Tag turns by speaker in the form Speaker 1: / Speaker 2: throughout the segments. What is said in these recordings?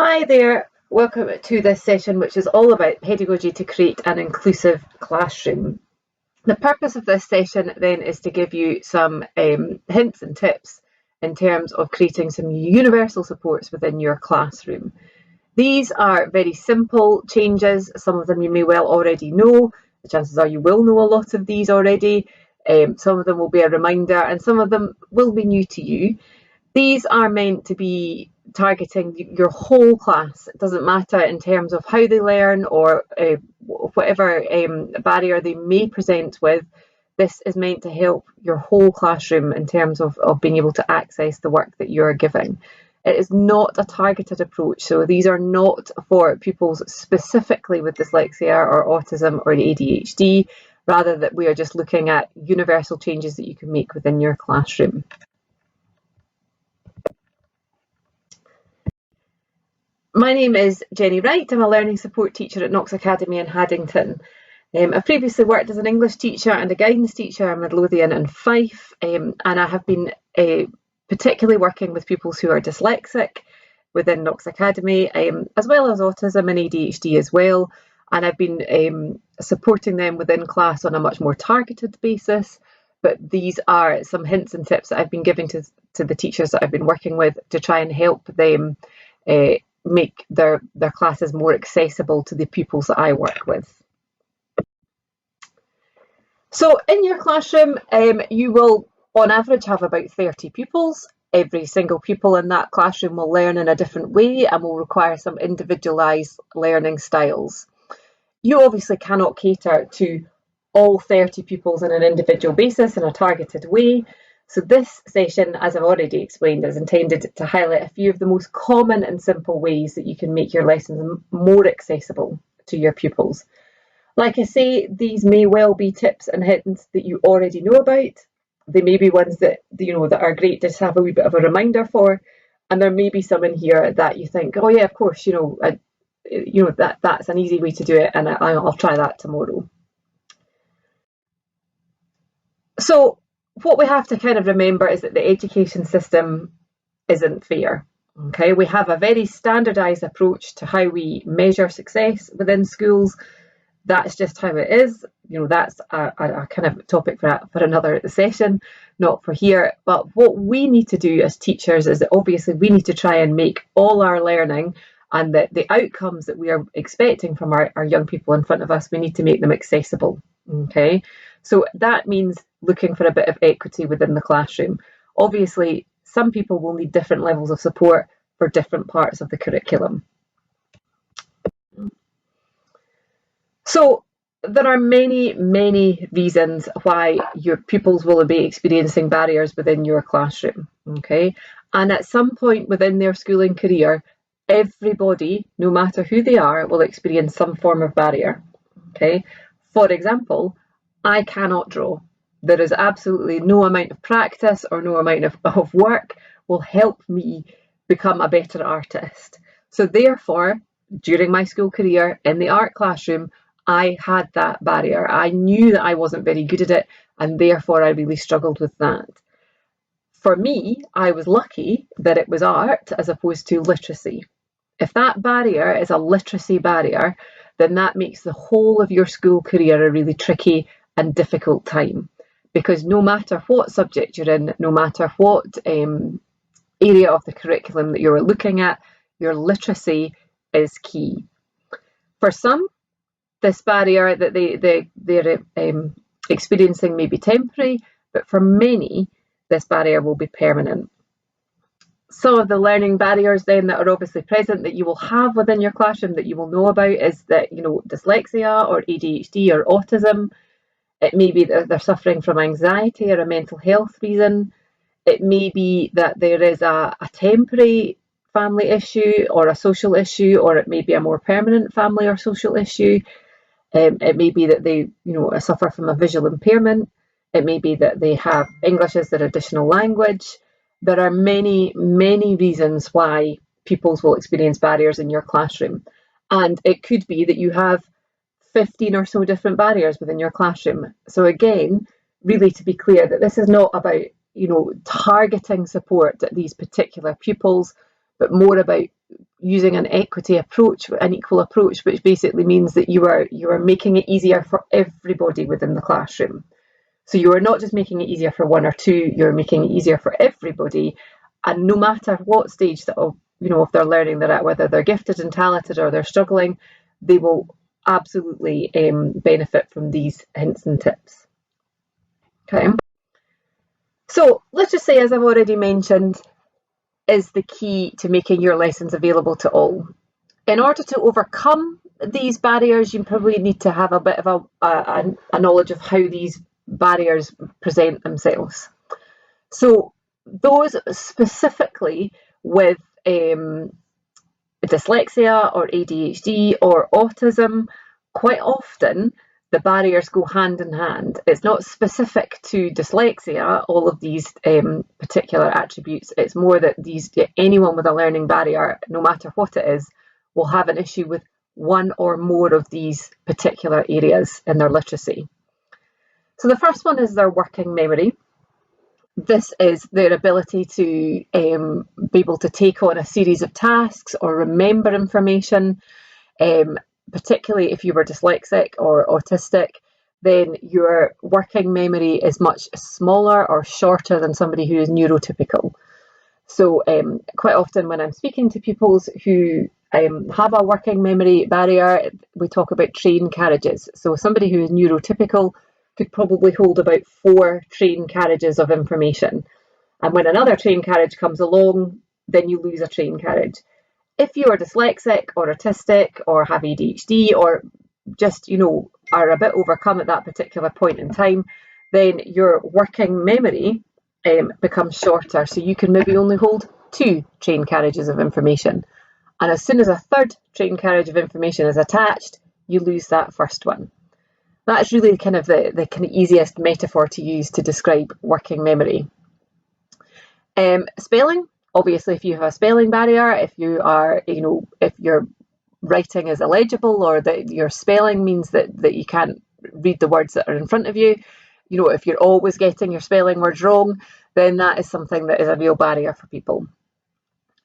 Speaker 1: Hi there, welcome to this session which is all about pedagogy to create an inclusive classroom. The purpose of this session then is to give you some hints and tips in terms of creating some universal supports within your classroom. These are very simple changes, some of them you may well already know, the chances are you will know a lot of these already, some of them will be a reminder and some of them will be new to you. These are meant to be targeting your whole class. It doesn't matter in terms of how they learn or whatever barrier they may present with. This is meant to help your whole classroom in terms of being able to access the work that you're giving. It is not a targeted approach, so these are not for pupils specifically with dyslexia or autism or ADHD, rather that we are just looking at universal changes that you can make within your classroom. My name is Jenny Wright. I'm a learning support teacher at Knox Academy in Haddington. I've previously worked as an English teacher and a guidance teacher in Midlothian and Fife, and I have been particularly working with pupils who are dyslexic within Knox Academy, as well as autism and ADHD as well. And I've been supporting them within class on a much more targeted basis. But these are some hints and tips that I've been giving to the teachers that I've been working with to try and help them make their classes more accessible to the pupils that I work with. So in your classroom, you will on average have about 30 pupils. Every single pupil in that classroom will learn in a different way and will require some individualised learning styles. You obviously cannot cater to all 30 pupils on an individual basis in a targeted way. So this session, as I've already explained, is intended to highlight a few of the most common and simple ways that you can make your lessons more accessible to your pupils. Like I say, these may well be tips and hints that you already know about. They may be ones that that are great to have a wee bit of a reminder for, and there may be some in here that you think, oh yeah, of course, that's an easy way to do it, and I'll try that tomorrow. So what we have to kind of remember is that the education system isn't fair. Okay, we have a very standardised approach to how we measure success within schools. That's just how it is. That's a kind of topic for another session, not for here. But what we need to do as teachers is that obviously we need to try and make all our learning and the outcomes that we are expecting from our young people in front of us, we need to make them accessible. Okay, so that means looking for a bit of equity within the classroom. Obviously, some people will need different levels of support for different parts of the curriculum. So there are many, many reasons why your pupils will be experiencing barriers within your classroom. Okay, and at some point within their schooling career, everybody, no matter who they are, will experience some form of barrier. Okay, for example, I cannot draw. There is absolutely no amount of practice or no amount of work will help me become a better artist. So therefore, during my school career in the art classroom, I had that barrier. I knew that I wasn't very good at it, and therefore I really struggled with that. For me, I was lucky that it was art as opposed to literacy. If that barrier is a literacy barrier, then that makes the whole of your school career a really tricky and difficult time. Because no matter what subject you're in, no matter what area of the curriculum that you're looking at, your literacy is key. For some, this barrier that they're experiencing may be temporary, but for many, this barrier will be permanent. Some of the learning barriers then that are obviously present that you will have within your classroom that you will know about is that, dyslexia or ADHD or autism. It may be that they're suffering from anxiety or a mental health reason. It may be that there is a temporary family issue or a social issue, or it may be a more permanent family or social issue. It may be that they, suffer from a visual impairment. It may be that they have English as their additional language. There are many, many reasons why pupils will experience barriers in your classroom. And it could be that you have 15 or so different barriers within your classroom. So again, really to be clear that this is not about, targeting support at these particular pupils, but more about using an equity approach, an equal approach, which basically means that you are making it easier for everybody within the classroom. So you are not just making it easier for one or two, you're making it easier for everybody. And no matter what stage that of they're learning they're at, whether they're gifted and talented or they're struggling, they will absolutely benefit from these hints and tips. Okay. So let's just say, as I've already mentioned, is the key to making your lessons available to all. In order to overcome these barriers, you probably need to have a bit of a knowledge of how these barriers present themselves. So those specifically with dyslexia or ADHD or autism, quite often the barriers go hand in hand. It's not specific to dyslexia, all of these particular attributes. It's more that anyone with a learning barrier, no matter what it is, will have an issue with one or more of these particular areas in their literacy. So the first one is their working memory. This is their ability to be able to take on a series of tasks or remember information. Particularly if you were dyslexic or autistic, then your working memory is much smaller or shorter than somebody who is neurotypical. So quite often when I'm speaking to pupils who have a working memory barrier, we talk about train carriages. So somebody who is neurotypical could probably hold about 4 train carriages of information. And when another train carriage comes along, then you lose a train carriage. If you are dyslexic or autistic or have ADHD or just, are a bit overcome at that particular point in time, then your working memory becomes shorter. So you can maybe only hold 2 train carriages of information. And as soon as a 3rd train carriage of information is attached, you lose that first one. That's really kind of the kind of easiest metaphor to use to describe working memory. Spelling. Obviously, if you have a spelling barrier, if you are, if your writing is illegible or that your spelling means that you can't read the words that are in front of you, if you're always getting your spelling words wrong, then that is something that is a real barrier for people.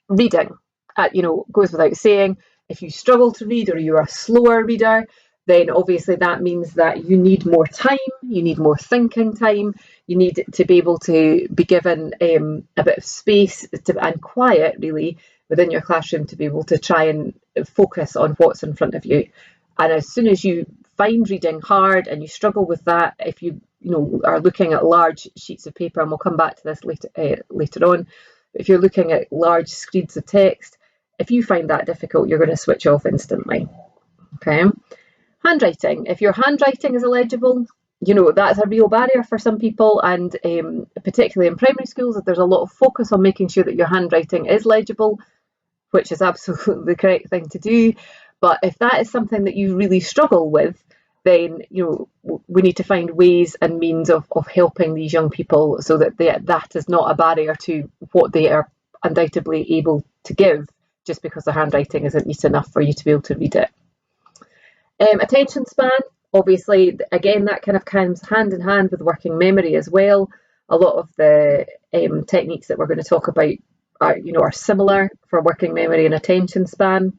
Speaker 1: Reading, goes without saying, if you struggle to read or you're a slower reader, then obviously that means that you need more time, you need more thinking time, you need to be able to be given a bit of space and quiet really within your classroom to be able to try and focus on what's in front of you. And as soon as you find reading hard and you struggle with that, if you are looking at large sheets of paper, and we'll come back to this later on, if you're looking at large screeds of text, if you find that difficult, you're going to switch off instantly. Okay. Handwriting. If your handwriting is illegible, that's a real barrier for some people, and particularly in primary schools, there's a lot of focus on making sure that your handwriting is legible, which is absolutely the correct thing to do. But if that is something that you really struggle with, then we need to find ways and means of helping these young people so that that is not a barrier to what they are undoubtedly able to give, just because their handwriting isn't neat enough for you to be able to read it. Attention span, obviously, again, that kind of comes hand in hand with working memory as well. A lot of the techniques that we're going to talk about are similar for working memory and attention span.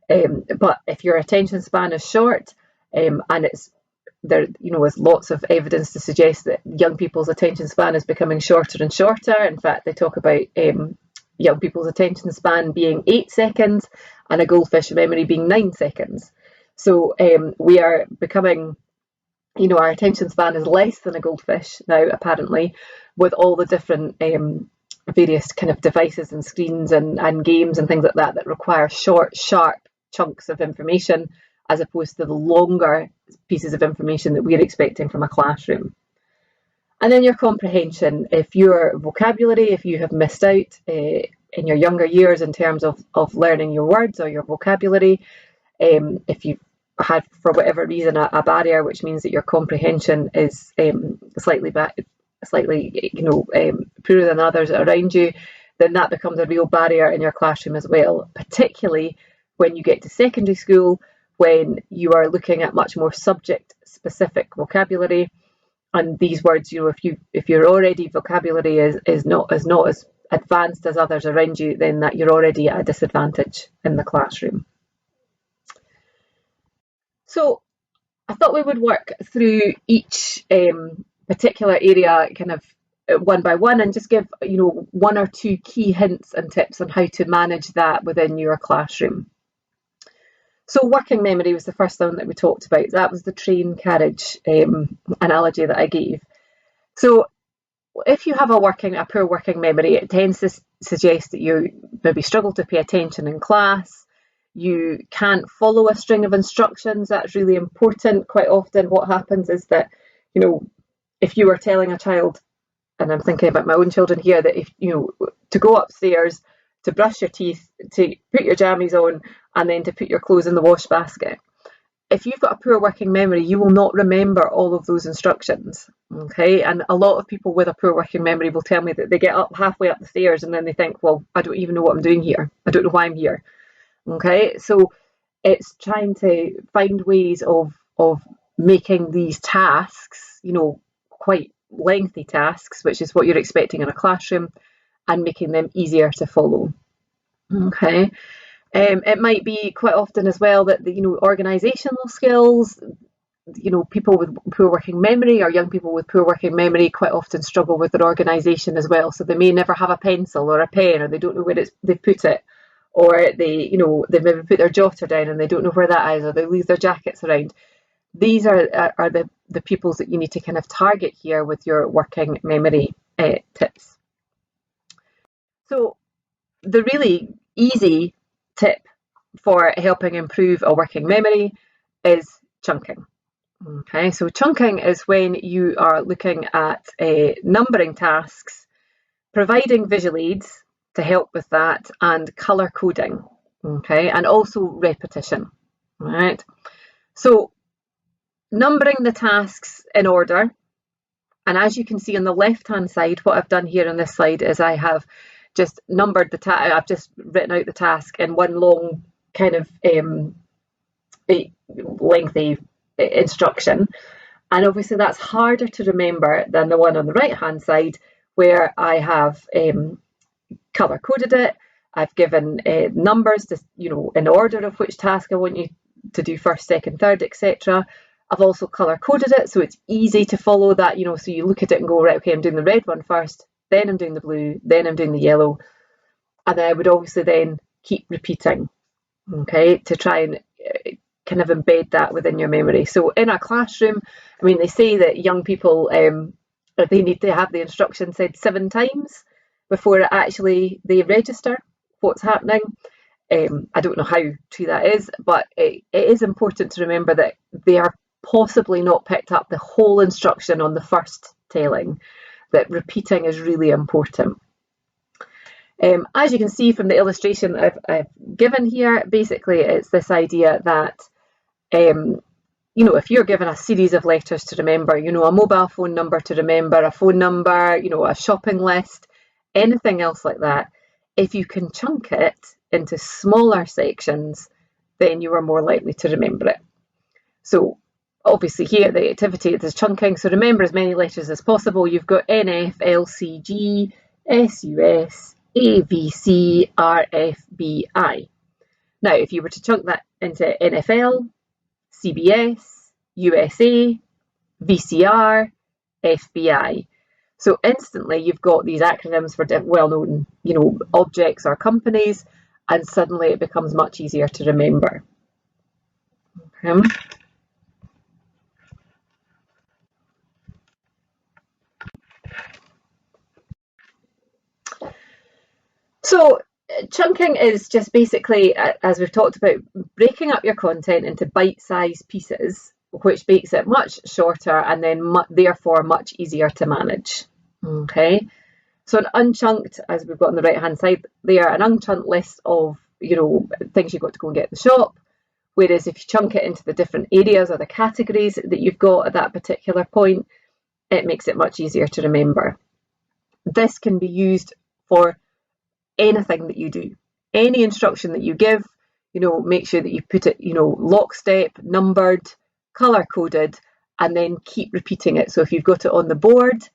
Speaker 1: But if your attention span is short, and it's there, is lots of evidence to suggest that young people's attention span is becoming shorter and shorter. In fact, they talk about young people's attention span being 8 seconds and a goldfish memory being 9 seconds. So we are becoming, our attention span is less than a goldfish now, apparently, with all the different various kind of devices and screens and games and things like that require short, sharp chunks of information, as opposed to the longer pieces of information that we're expecting from a classroom. And then your comprehension. If your vocabulary, if you have missed out in your younger years in terms of learning your words or your vocabulary, if you've had, for whatever reason, a barrier, which means that your comprehension is slightly poorer than others around you, then that becomes a real barrier in your classroom as well, particularly when you get to secondary school, when you are looking at much more subject-specific vocabulary. And these words, if your already vocabulary is not as advanced as others around you, then that you're already at a disadvantage in the classroom. So I thought we would work through each particular area kind of one by one and just give, you know, one or two key hints and tips on how to manage that within your classroom. So working memory was the first one that we talked about. That was the train carriage analogy that I gave. So if you have a poor working memory, it tends to suggest that you maybe struggle to pay attention in class. You can't follow a string of instructions. That's really important. Quite often what happens is that, you know, if you were telling a child, and I'm thinking about my own children here, that if, you know, to go upstairs, to brush your teeth, to put your jammies on, and then to put your clothes in the wash basket. If you've got a poor working memory, you will not remember all of those instructions, okay? And a lot of people with a poor working memory will tell me that they get up halfway up the stairs and then they think, well, I don't even know what I'm doing here. I don't know why I'm here, okay? So it's trying to find ways of making these tasks, you know, quite lengthy tasks, which is what you're expecting in a classroom, and making them easier to follow, okay? It might be quite often as well that, you know, organisational skills, you know, people with poor working memory or young people with poor working memory quite often struggle with their organisation as well. So they may never have a pencil or a pen, or they don't know where they've put it, or they, you know, they maybe put their jotter down and they don't know where that is, or they leave their jackets around. These are the pupils that you need to kind of target here with your working memory tips. So the really easy tip for helping improve a working memory is chunking. Okay, so chunking is when you are looking at numbering tasks, providing visual aids to help with that, and colour coding, okay, and also repetition, right? So numbering the tasks in order, and as you can see on the left-hand side, what I've done here on this slide is I have just numbered the task. I've just written out the task in one long kind of lengthy instruction, and obviously that's harder to remember than the one on the right-hand side where I have colour coded it. I've given numbers to, you know, in order of which task I want you to do first, second, third, etc. I've also colour coded it so it's easy to follow that, you know, so you look at it and go, right, okay, I'm doing the red one first, then I'm doing the blue, then I'm doing the yellow, and then I would obviously then keep repeating, okay, to try and kind of embed that within your memory. So in a classroom, I mean, they say that young people, they need to have the instruction said 7 times before they register what's happening. I don't know how true that is, but it is important to remember that they are possibly not picked up the whole instruction on the first telling, that repeating is really important. As you can see from the illustration that I've given here, basically it's this idea that, you know, if you're given a series of letters to remember, you know, a mobile phone number to remember, a phone number, you know, a shopping list, anything else like that, if you can chunk it into smaller sections, then you are more likely to remember it. So obviously here the activity is chunking, so remember as many letters as possible. You've got NF, LCG, SUS, AVC, RFBI. Now if you were to chunk that into NFL, CBS, USA, VCR, FBI, so instantly you've got these acronyms for well-known, you know, objects or companies, and suddenly it becomes much easier to remember. Okay. So chunking is just basically, as we've talked about, breaking up your content into bite-sized pieces, which makes it much shorter and then therefore much easier to manage. Okay, so an unchunked, as we've got on the right-hand side there, an unchunked list of, you know, things you've got to go and get in the shop. Whereas if you chunk it into the different areas or the categories that you've got at that particular point, it makes it much easier to remember. This can be used for anything that you do, any instruction that you give, you know, make sure that you put it, you know, lockstep, numbered, colour coded, and then keep repeating it. So if you've got it on the board,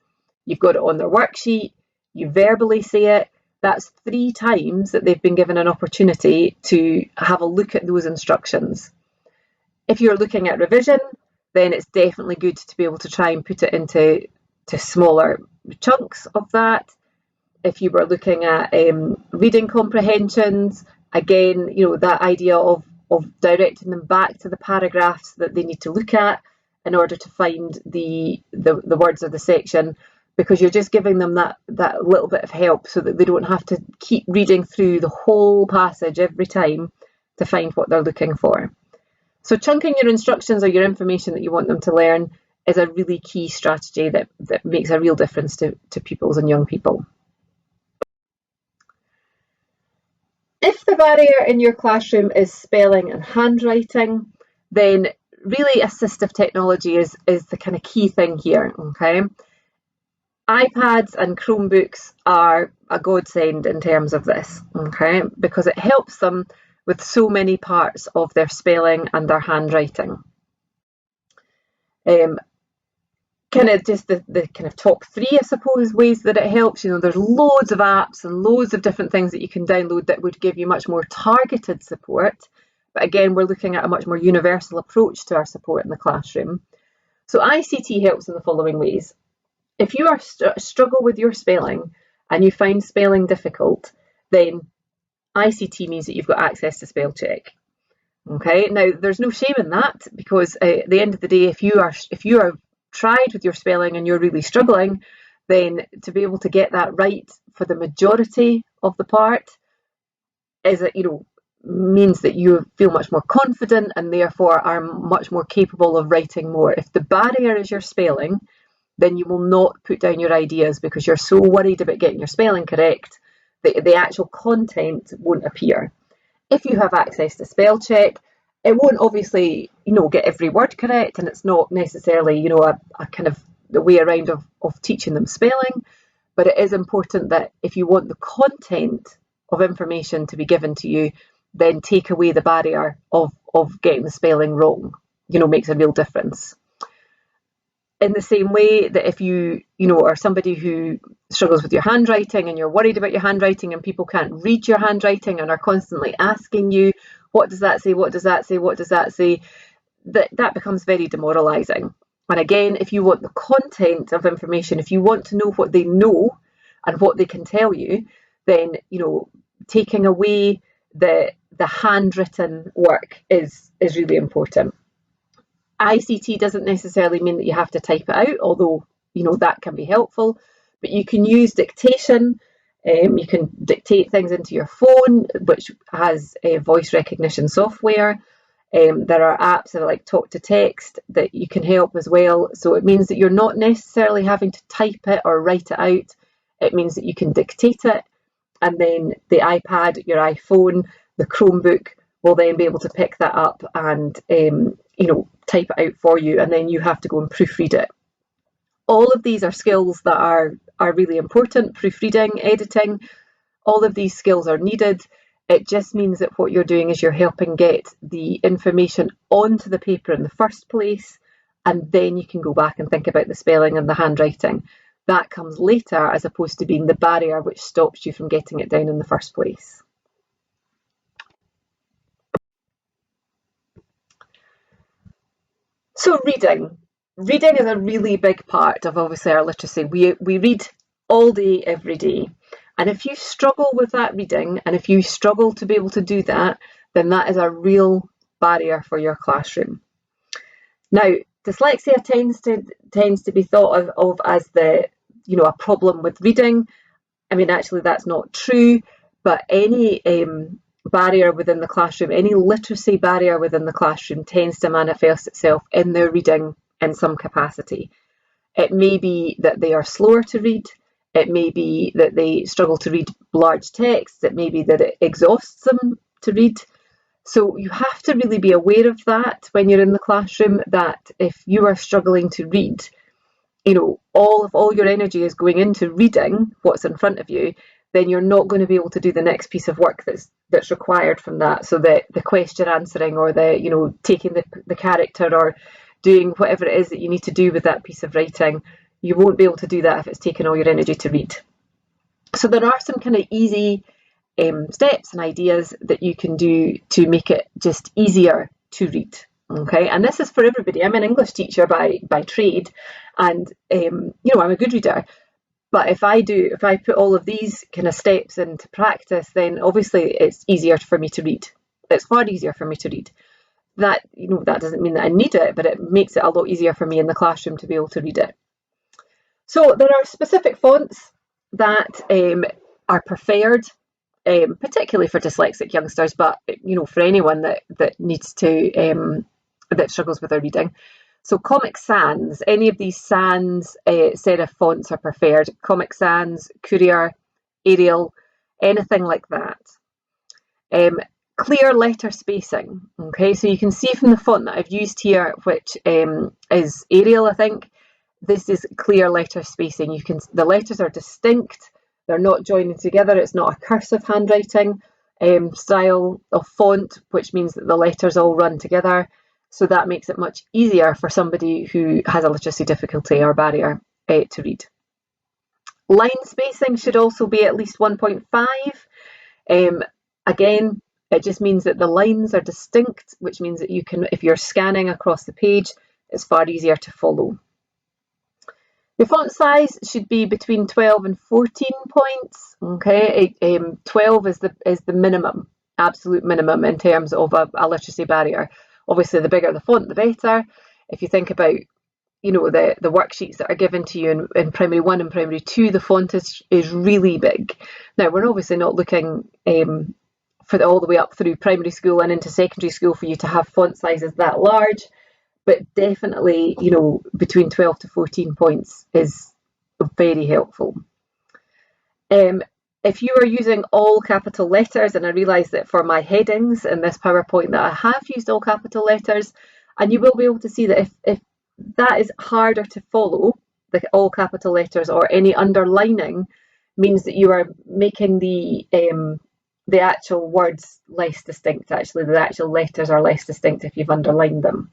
Speaker 1: you've got it on the worksheet, you verbally say it, that's 3 times that they've been given an opportunity to have a look at those instructions. If you're looking at revision, then it's definitely good to be able to try and put it into smaller chunks of that. If you were looking at reading comprehensions, again, that idea of directing them back to the paragraphs that they need to look at in order to find the words of the section, because you're just giving them that little bit of help so that they don't have to keep reading through the whole passage every time to find what they're looking for. So chunking your instructions or your information that you want them to learn is a really key strategy that makes a real difference to pupils and young people. If the barrier in your classroom is spelling and handwriting, then really assistive technology is the kind of key thing here, okay? iPads and Chromebooks are a godsend in terms of this, okay? Because it helps them with so many parts of their spelling and their handwriting. Kind of just the kind of top 3, I suppose, ways that it helps. There's loads of apps and loads of different things that you can download that would give you much more targeted support. But again, we're looking at a much more universal approach to our support in the classroom. So ICT helps in the following ways. If you are struggle with your spelling and you find spelling difficult, then ICT means that you've got access to spell check. Okay, now there's no shame in that, because at the end of the day, if you are tried with your spelling and you're really struggling, then to be able to get that right for the majority of the part is that means that you feel much more confident and therefore are much more capable of writing more. If the barrier is your spelling, then you will not put down your ideas because you're so worried about getting your spelling correct that the actual content won't appear. If you have access to spell check, it won't obviously get every word correct, and it's not necessarily a kind of the way around of teaching them spelling, but it is important that if you want the content of information to be given to you, then take away the barrier of getting the spelling wrong. Makes a real difference. In the same way that if you are somebody who struggles with your handwriting and you're worried about your handwriting and people can't read your handwriting and are constantly asking you, what does that say, what does that say, what does that say, that becomes very demoralising. And again, if you want the content of information, if you want to know what they know and what they can tell you, then taking away the handwritten work is really important. ICT doesn't necessarily mean that you have to type it out, although that can be helpful, but you can use dictation. You can dictate things into your phone, which has voice recognition software. There are apps that are like talk to text that you can help as well. So it means that you're not necessarily having to type it or write it out. It means that you can dictate it, and then the iPad, your iPhone, the Chromebook will then be able to pick that up and type it out for you, and then you have to go and proofread it. All of these are skills that are really important. Proofreading, editing, all of these skills are needed. It just means that what you're doing is you're helping get the information onto the paper in the first place, and then you can go back and think about the spelling and the handwriting. That comes later, as opposed to being the barrier which stops you from getting it down in the first place. So reading is a really big part of obviously our literacy. We read all day, every day. And if you struggle with that reading, and if you struggle to be able to do that, then that is a real barrier for your classroom. Now, dyslexia tends to be thought of as a problem with reading. I mean, actually, that's not true. But any barrier within the classroom, any literacy barrier within the classroom tends to manifest itself in their reading in some capacity. It may be that they are slower to read. It may be that they struggle to read large texts. It may be that it exhausts them to read. So you have to really be aware of that when you're in the classroom, that if you are struggling to read, all your energy is going into reading what's in front of you, then you're not going to be able to do the next piece of work that's required from that. So the question answering, or the taking the character, or doing whatever it is that you need to do with that piece of writing, you won't be able to do that if it's taking all your energy to read. So there are some kind of easy steps and ideas that you can do to make it just easier to read. Okay, and this is for everybody. I'm an English teacher by trade, and you know, I'm a good reader. But if I put all of these kind of steps into practice, then obviously it's easier for me to read. It's far easier for me to read. That, you know, that doesn't mean that I need it, but it makes it a lot easier for me in the classroom to be able to read it. So there are specific fonts that are preferred, particularly for dyslexic youngsters, but you know, for anyone that needs to that struggles with their reading. So Comic Sans, any of these sans serif fonts are preferred. Comic Sans, Courier, Arial, anything like that. Clear letter spacing. Okay, so you can see from the font that I've used here, which is Arial, I think. This is clear letter spacing. The letters are distinct. They're not joining together. It's not a cursive handwriting style of font, which means that the letters all run together. So that makes it much easier for somebody who has a literacy difficulty or barrier to read. Line spacing should also be at least 1.5. Again, it just means that the lines are distinct, which means that you can, if you're scanning across the page, it's far easier to follow. The font size should be between 12 and 14 points. Okay, 12 is the minimum, absolute minimum in terms of a literacy barrier. Obviously, the bigger the font, the better. If you think about, you know, the worksheets that are given to you in primary 1 and primary 2, the font is really big. Now, we're obviously not looking for all the way up through primary school and into secondary school for you to have font sizes that large, but definitely, you know, between 12 to 14 points is very helpful. If you are using all capital letters, and I realise that for my headings in this PowerPoint that I have used all capital letters, and you will be able to see that if that is harder to follow, the all capital letters or any underlining, means that you are making the actual words less distinct. Actually, the actual letters are less distinct if you've underlined them.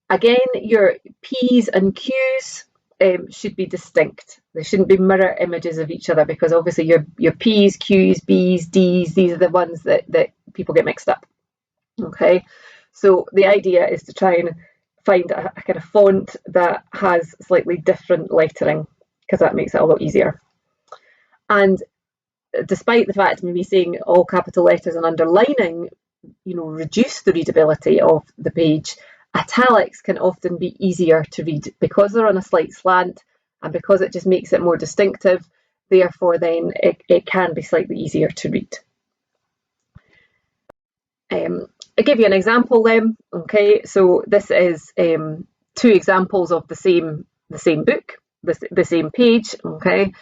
Speaker 1: Again, your P's and Q's should be distinct. They shouldn't be mirror images of each other, because obviously your P's, Q's, B's, D's, these are the ones that people get mixed up. Okay, so the idea is to try and find a kind of font that has slightly different lettering, because that makes it a lot easier. And despite the fact maybe saying all capital letters and underlining, you know, reduce the readability of the page, italics can often be easier to read because they're on a slight slant and because it just makes it more distinctive. Therefore, then it can be slightly easier to read. I'll give you an example then. Okay, so this is 2 examples of the same book, the same page. Okay,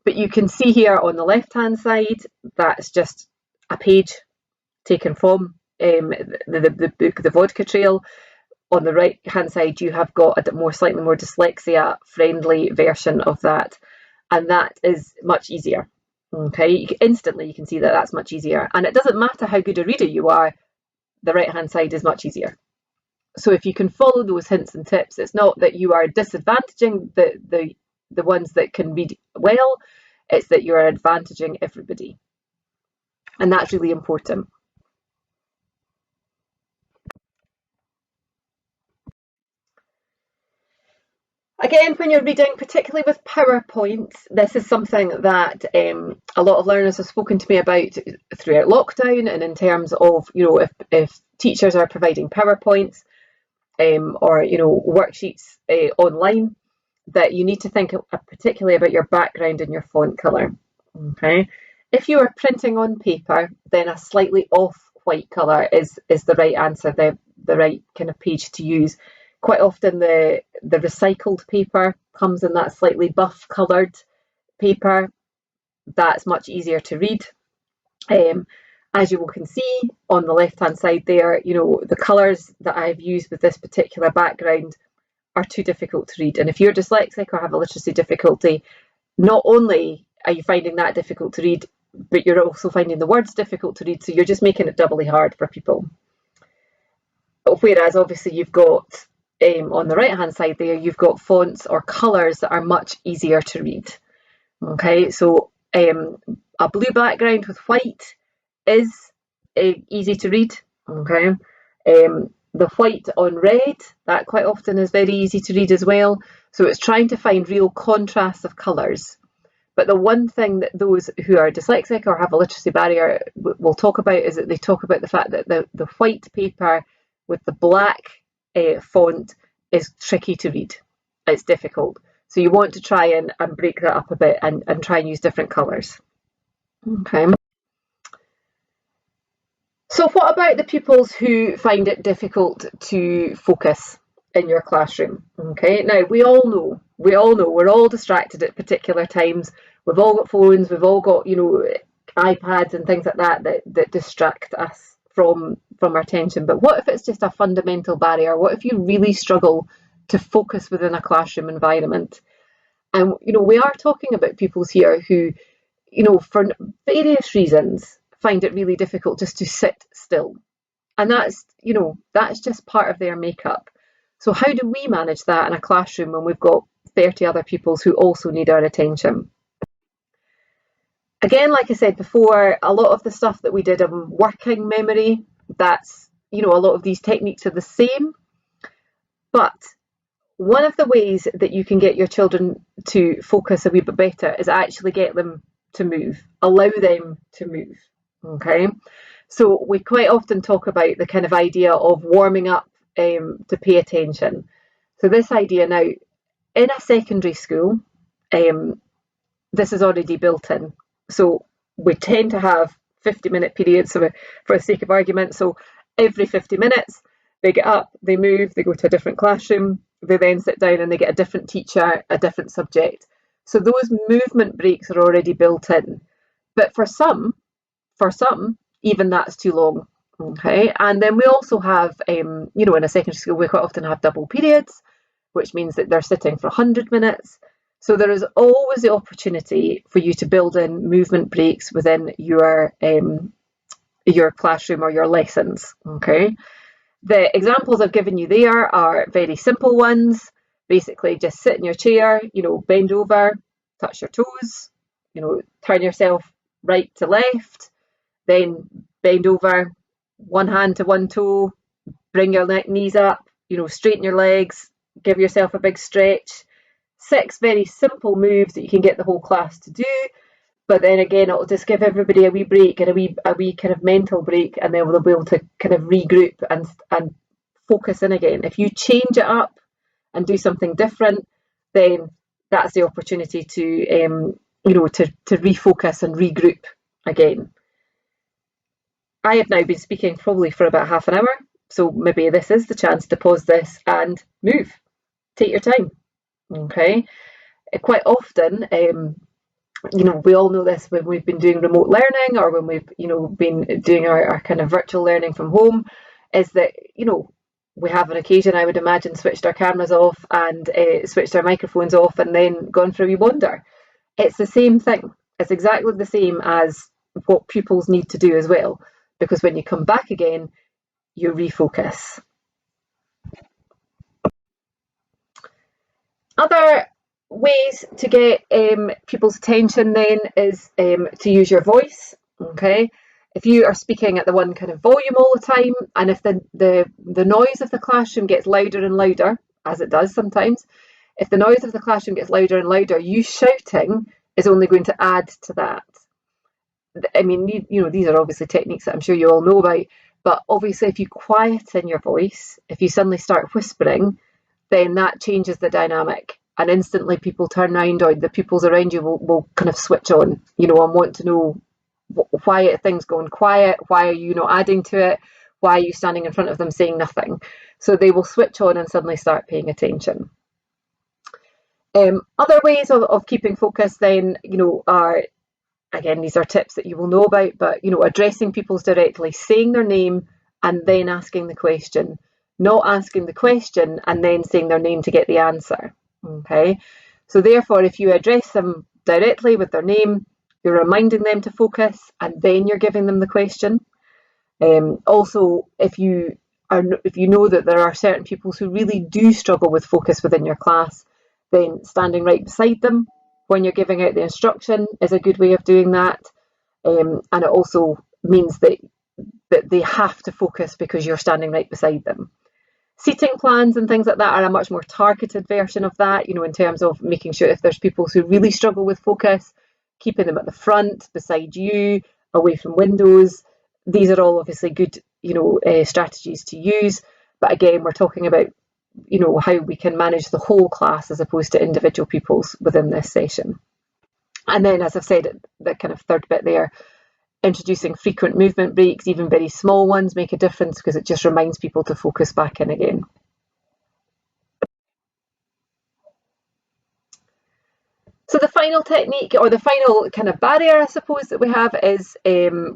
Speaker 1: but you can see here on the left-hand side that's just a page taken from the book, The Vodka Trail. On the right-hand side, you have got a slightly more dyslexia-friendly version of that, and that is much easier. Okay, instantly you can see that that's much easier, and it doesn't matter how good a reader you are, the right-hand side is much easier. So if you can follow those hints and tips, it's not that you are disadvantaging the ones that can read well, it's that you are advantaging everybody, and that's really important. Again, when you're reading, particularly with PowerPoints, this is something that a lot of learners have spoken to me about throughout lockdown, and in terms of, you know, if teachers are providing PowerPoints or, you know, worksheets online, that you need to think particularly about your background and your font colour. Okay, if you are printing on paper, then a slightly off white colour is the right answer, the right kind of page to use. Quite often the recycled paper comes in that slightly buff coloured paper. That's much easier to read. As you can see on the left hand side there, you know, the colours that I've used with this particular background are too difficult to read. And if you're dyslexic or have a literacy difficulty, not only are you finding that difficult to read, but you're also finding the words difficult to read, so you're just making it doubly hard for people. Whereas obviously you've got on the right hand side there, you've got fonts or colours that are much easier to read. Okay, so a blue background with white is easy to read. Okay, the white on red, that quite often is very easy to read as well. So it's trying to find real contrasts of colours. But the one thing that those who are dyslexic or have a literacy barrier will talk about is that they talk about the fact that the white paper with the black font is tricky to read. It's difficult. So you want to try and break that up a bit and try and use different colours. Okay. So what about the pupils who find it difficult to focus in your classroom? Okay, now we all know, we're all distracted at particular times. We've all got phones, we've all got, iPads and things like that distract us from our attention. But what if it's just a fundamental barrier? What if you really struggle to focus within a classroom environment? And, we are talking about pupils here who, for various reasons, find it really difficult just to sit still. And that's just part of their makeup. So how do we manage that in a classroom when we've got 30 other pupils who also need our attention? Again, like I said before, a lot of the stuff that we did on working memory, that's, a lot of these techniques are the same. But one of the ways that you can get your children to focus a wee bit better is actually get them to move, allow them to move. Okay, so we quite often talk about the kind of idea of warming up to pay attention. So this idea now, in a secondary school, this is already built in. So we tend to have 50-minute periods for the sake of argument. So every 50 minutes, they get up, they move, they go to a different classroom, they then sit down and they get a different teacher, a different subject. So those movement breaks are already built in. But for some, even that's too long. Okay, and then we also have, in a secondary school, we quite often have double periods, which means that they're sitting for 100 minutes. So there is always the opportunity for you to build in movement breaks within your classroom or your lessons. Okay, the examples I've given you there are very simple ones. Basically, just sit in your chair, bend over, touch your toes, turn yourself right to left. Then bend over, one hand to one toe, bring your knees up, straighten your legs, give yourself a big stretch. 6 very simple moves that you can get the whole class to do. But then again, it'll just give everybody a wee break and a wee kind of mental break, and then we'll be able to kind of regroup and focus in again. If you change it up and do something different, then that's the opportunity to to refocus and regroup again. I have now been speaking probably for about half an hour, so maybe this is the chance to pause this and move. Take your time. Okay. Quite often, we all know this when we've been doing remote learning or when we've, been doing our kind of virtual learning from home, is that, we have an occasion, I would imagine, switched our cameras off and switched our microphones off and then gone for a wee wander. It's the same thing. It's exactly the same as what pupils need to do as well. Because when you come back again, you refocus. Other ways to get pupils' attention then is to use your voice. Okay, if you are speaking at the one kind of volume all the time, and if the noise of the classroom gets louder and louder, as it does sometimes, if the noise of the classroom gets louder and louder, you shouting is only going to add to that. I mean, these are obviously techniques that I'm sure you all know about, but obviously if you quieten your voice, if you suddenly start whispering, then that changes the dynamic, and instantly people turn around, or the pupils around you will kind of switch on, and want to know why are things going quiet, why are you not adding to it, why are you standing in front of them saying nothing? So they will switch on and suddenly start paying attention. Other ways of keeping focus then, are, again, these are tips that you will know about, but, addressing pupils directly, saying their name and then asking the question, not asking the question and then saying their name to get the answer. Okay, so therefore, if you address them directly with their name, you're reminding them to focus and then you're giving them the question. Also, if you know that there are certain pupils who really do struggle with focus within your class, then standing right beside them when you're giving out the instruction is a good way of doing that. And it also means that they have to focus because you're standing right beside them. Seating plans and things like that are a much more targeted version of that, in terms of making sure if there's people who really struggle with focus, keeping them at the front, beside you, away from windows. These are all obviously good, strategies to use. But again, we're talking about, how we can manage the whole class as opposed to individual pupils within this session. And then, as I've said, the kind of third bit there, introducing frequent movement breaks, even very small ones, make a difference because it just reminds people to focus back in again. So the final technique, or the final kind of barrier, I suppose, that we have is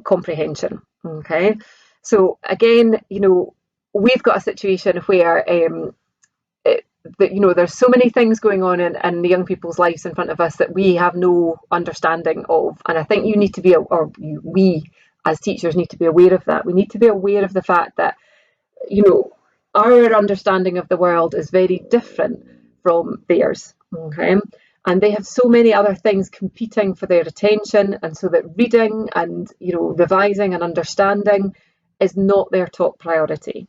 Speaker 1: comprehension. Okay, so again, we've got a situation where there's so many things going on in the young people's lives in front of us that we have no understanding of, and I think you need to be, or we as teachers need to be aware of that. We need to be aware of the fact that our understanding of the world is very different from theirs. Okay. And they have so many other things competing for their attention, and so that reading and revising and understanding is not their top priority.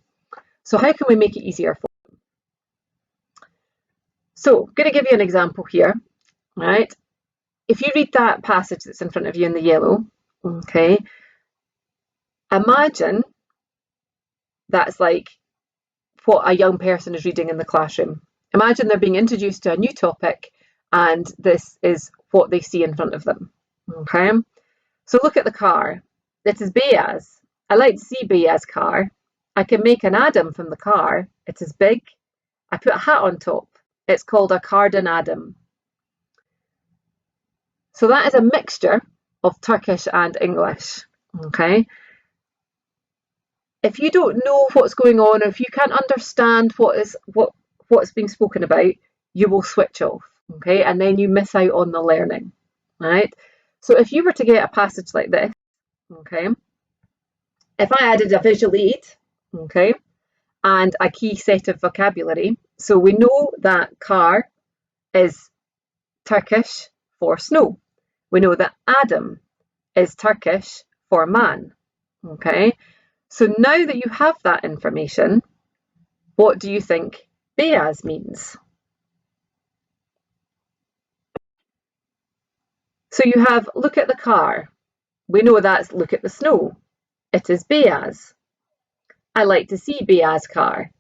Speaker 1: So how can we make it easier for them? So I'm going to give you an example here, right? If you read that passage that's in front of you in the yellow, okay, imagine that's like what a young person is reading in the classroom. Imagine they're being introduced to a new topic, and this is what they see in front of them. Okay, so look at the car. It is Beaz. I like to see Beaz's car. I can make an Adam from the car. It is big. I put a hat on top. It's called a cardan Adam. So that is a mixture of Turkish and English. Okay. If you don't know what's going on, or if you can't understand what's being spoken about, you will switch off. Okay, and then you miss out on the learning, right? So if you were to get a passage like this, okay, if I added a visual aid, okay, and a key set of vocabulary, so we know that car is Turkish for snow. We know that Adam is Turkish for man, okay? So now that you have that information, what do you think Beaz means? So you have look at the car. We know that's look at the snow. It is Beaz. I like to see Beaz's car.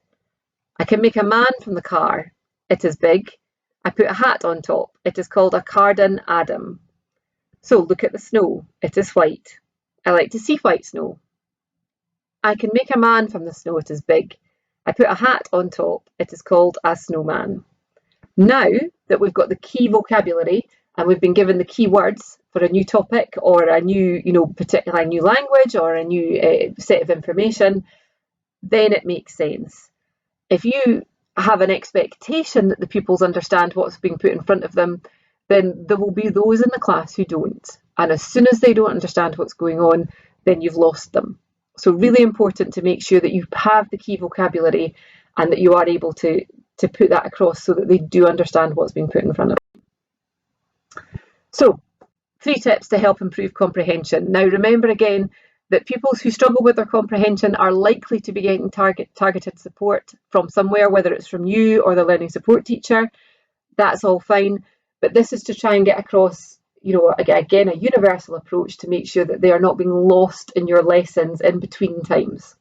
Speaker 1: I can make a man from the car. It is big. I put a hat on top. It is called a cardan Adam. So look at the snow. It is white. I like to see white snow. I can make a man from the snow. It is big. I put a hat on top. It is called a snowman. Now that we've got the key vocabulary, and we've been given the key words for a new topic or a new, particularly a new language or a new set of information, then it makes sense. If you have an expectation that the pupils understand what's being put in front of them, then there will be those in the class who don't. And as soon as they don't understand what's going on, then you've lost them. So really important to make sure that you have the key vocabulary and that you are able to put that across so that they do understand what's being put in front of them. So 3 tips to help improve comprehension. Now remember again that pupils who struggle with their comprehension are likely to be getting targeted support from somewhere, whether it's from you or the learning support teacher. That's all fine, but this is to try and get across, again, a universal approach to make sure that they are not being lost in your lessons in between times.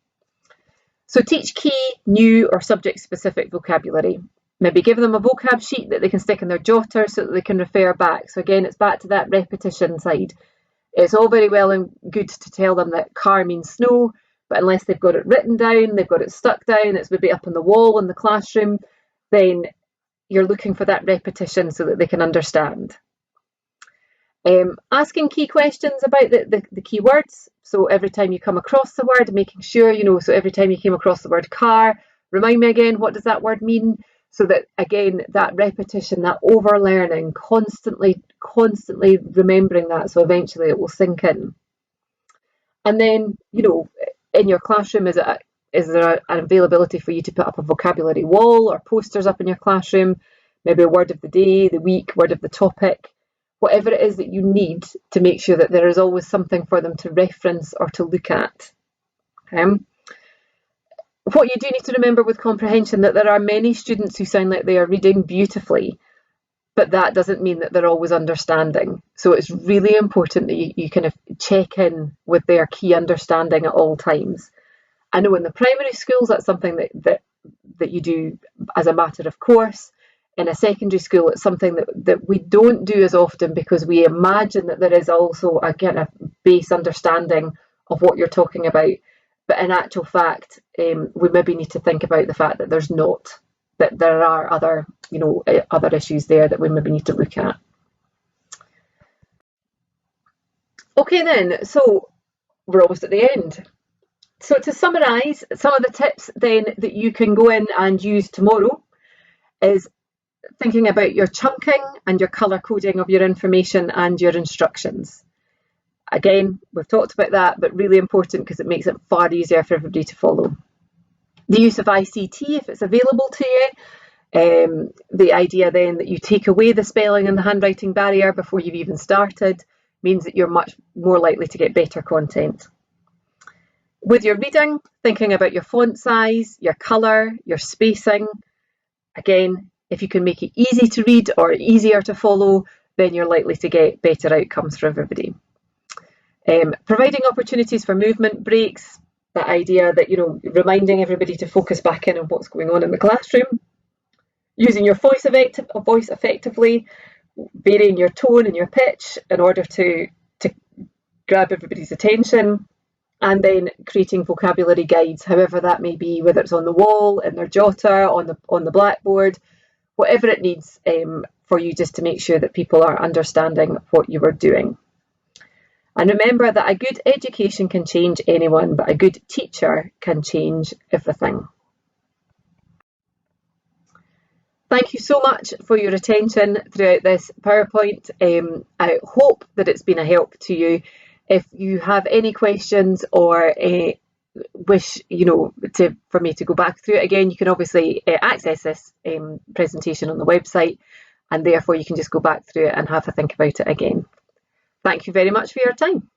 Speaker 1: So teach key, new or subject-specific vocabulary. Maybe give them a vocab sheet that they can stick in their jotter so that they can refer back. So again, it's back to that repetition side. It's all very well and good to tell them that car means snow, but unless they've got it written down, they've got it stuck down, it's maybe up on the wall in the classroom, then you're looking for that repetition so that they can understand. Asking key questions about the key words. So every time you come across the word, making sure, so every time you came across the word car, remind me again, what does that word mean? So that, again, that repetition, that over-learning, constantly remembering that, so eventually it will sink in. And then, in your classroom, is there an availability for you to put up a vocabulary wall or posters up in your classroom? Maybe a word of the day, the week, word of the topic. whatever it is that you need to make sure that there is always something for them to reference or to look at. Okay? What you do need to remember with comprehension, that there are many students who sound like they are reading beautifully, but that doesn't mean that they're always understanding. So it's really important that you kind of check in with their key understanding at all times. I know in the primary schools that's something that you do as a matter of course. In a secondary school, it's something that we don't do as often, because we imagine that there is also a kind of base understanding of what you're talking about. But in actual fact, we maybe need to think about the fact that there's not, that there are other, other issues there that we maybe need to look at. Okay then, so we're almost at the end. So to summarise, some of the tips then that you can go in and use tomorrow is thinking about your chunking and your colour coding of your information and your instructions. Again, we've talked about that, but really important because it makes it far easier for everybody to follow. The use of ICT, if it's available to you. The idea then that you take away the spelling and the handwriting barrier before you've even started means that you're much more likely to get better content. With your reading, thinking about your font size, your colour, your spacing. Again, if you can make it easy to read or easier to follow, then you're likely to get better outcomes for everybody. Providing opportunities for movement breaks, that idea that, reminding everybody to focus back in on what's going on in the classroom. Using your voice effectively, varying your tone and your pitch in order to grab everybody's attention. And then creating vocabulary guides, however that may be, whether it's on the wall, in their jotter, on the blackboard, whatever it needs for you, just to make sure that people are understanding what you are doing. And remember that a good education can change anyone, but a good teacher can change everything. Thank you so much for your attention throughout this PowerPoint. I hope that it's been a help to you. If you have any questions or wish for me to go back through it again, you can obviously access this presentation on the website, and therefore you can just go back through it and have a think about it again. Thank you very much for your time.